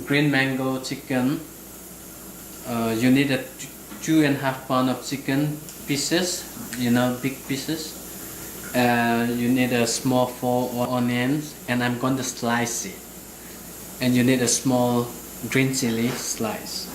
green mango chicken, you need a 2.5 pound of chicken pieces, big pieces. You need a small 4 onions, and I'm going to slice it. And you need a small green chili slice.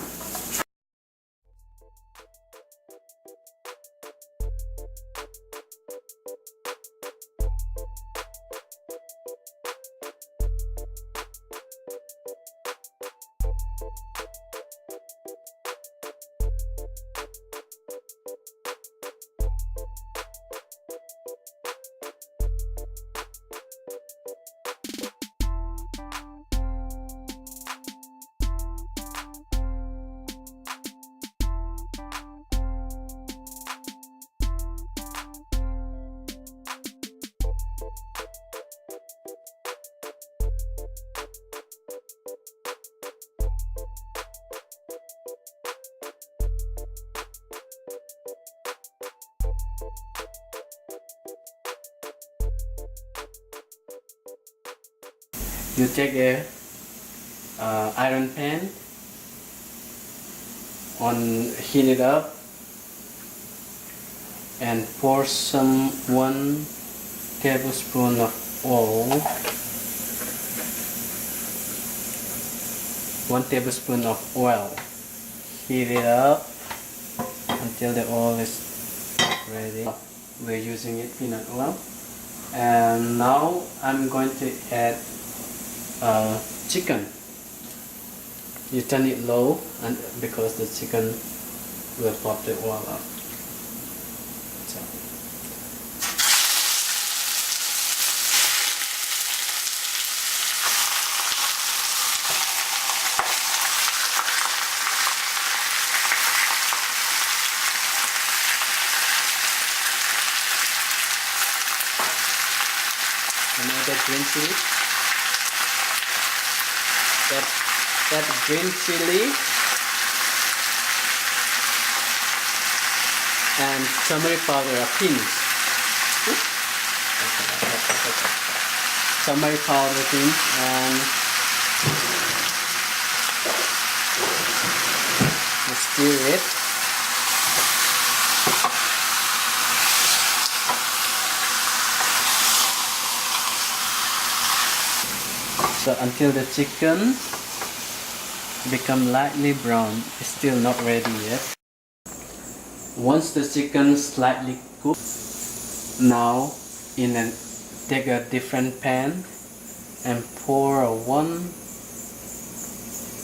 You take a iron pan, heat it up, and pour 1 tablespoon of oil. 1 tablespoon of oil. Heat it up until the oil is ready. We're using peanut oil, and now I'm going to add chicken. You turn it low, and because the chicken will pop the oil up. So. And add the green chili. That green chili and turmeric powder are pinch. Turmeric powder pinch, and stir it. So until the chicken become lightly brown. It's still not ready yet. Once the chicken slightly cooked, now take a different pan and pour 1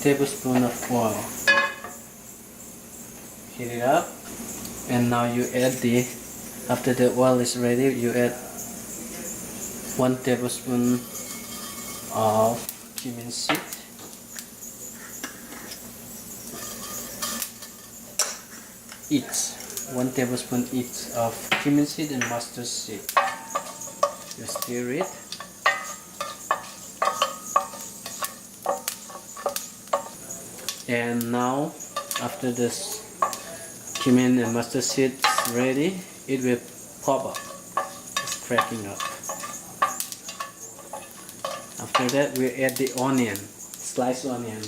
tablespoon of oil. Heat it up, and now you add after the oil is ready, you add 1 tablespoon of cumin seed. Each 1 tablespoon each of cumin seed and mustard seed. You stir it. And now, after this cumin and mustard seed is ready, it will pop up. It's cracking up. After that, we add the onion, sliced onion.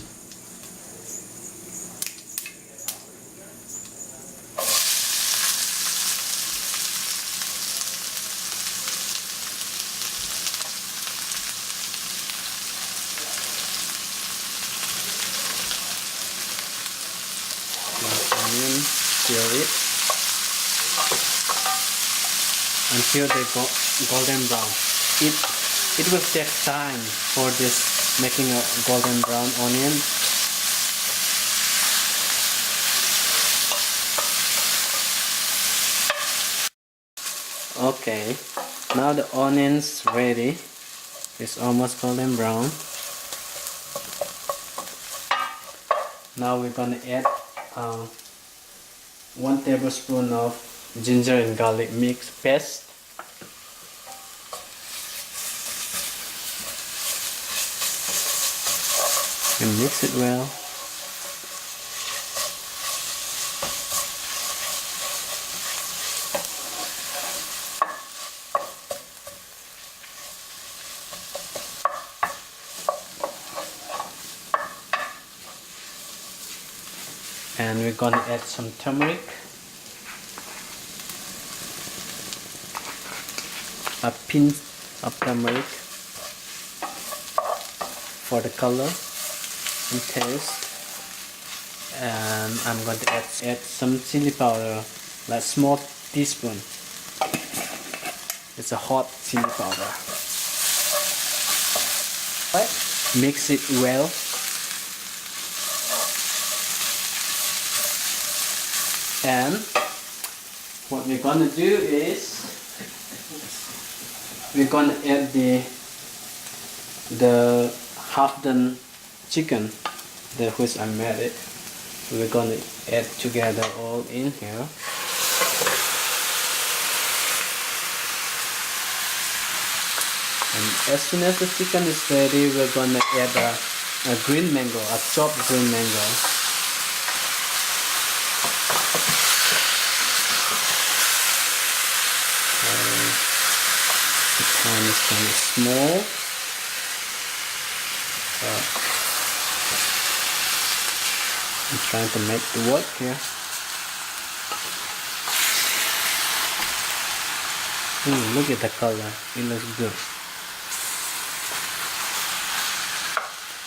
Stir it until they go golden brown. It will take time for this making a golden brown onion. Okay, now the onion's ready. It's almost golden brown. Now we're gonna add 1 tablespoon of ginger and garlic mix paste. And mix it well. And we're gonna add some turmeric, a pinch of turmeric for the color and taste. And I'm going to add some chili powder, like small teaspoon. It's a hot chili powder. Mix it well. And what we're gonna do is we're gonna add the half done chicken, which I made it. We're gonna add together all in here. And as soon as the chicken is ready, we're gonna add a green mango, a chopped green mango. The pan is kind of small. I'm trying to make it work here. Look at the color, it looks good.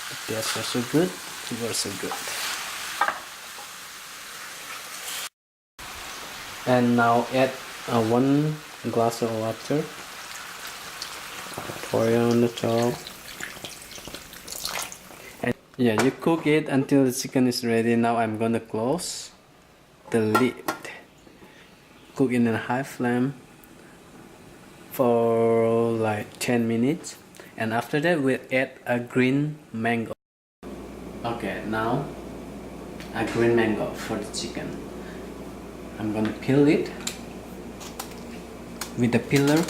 The taste was so good, it was so good. And now add 1 glass of water. Pour it on the top. And yeah, you cook it until the chicken is ready. Now I'm gonna close the lid. Cook it in a high flame for like 10 minutes. And after that we'll add a green mango. Okay, now a green mango for the chicken. I'm gonna peel it with the peeler.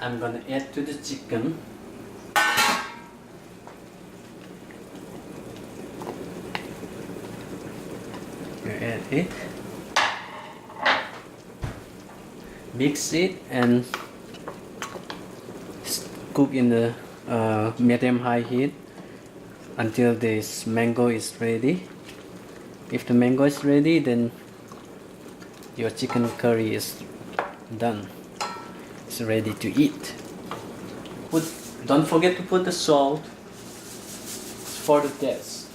I'm gonna add to the chicken you add it, mix it, and cook in the medium-high heat until this mango is ready. If the mango is ready, then your chicken curry is done. It's ready to eat. Don't forget to put the salt for the taste.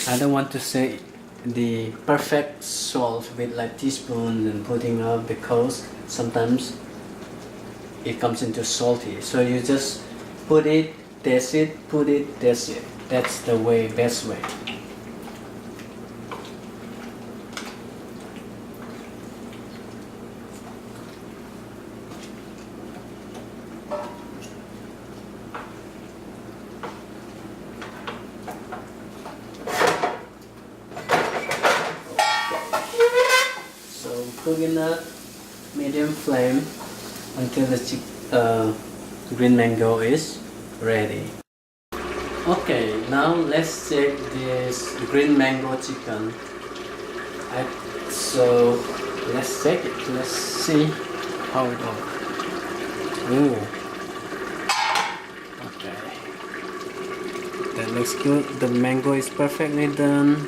I don't want to say the perfect salt with like teaspoons and putting up, because sometimes it comes into salty. So you just put it, taste it, put it, taste it. That's the way, best way. Cook in a medium flame until the green mango is ready. Okay, now let's check this green mango chicken. So let's check it. Let's see how it looks. Ooh. Okay. That looks good. The mango is perfectly done.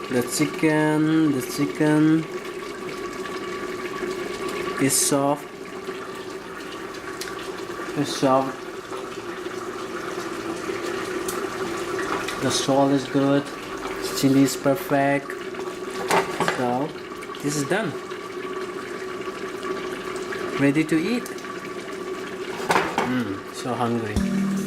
The chicken. It's soft. It's soft. The salt is good. Chili is perfect. So this is done. Ready to eat. So hungry.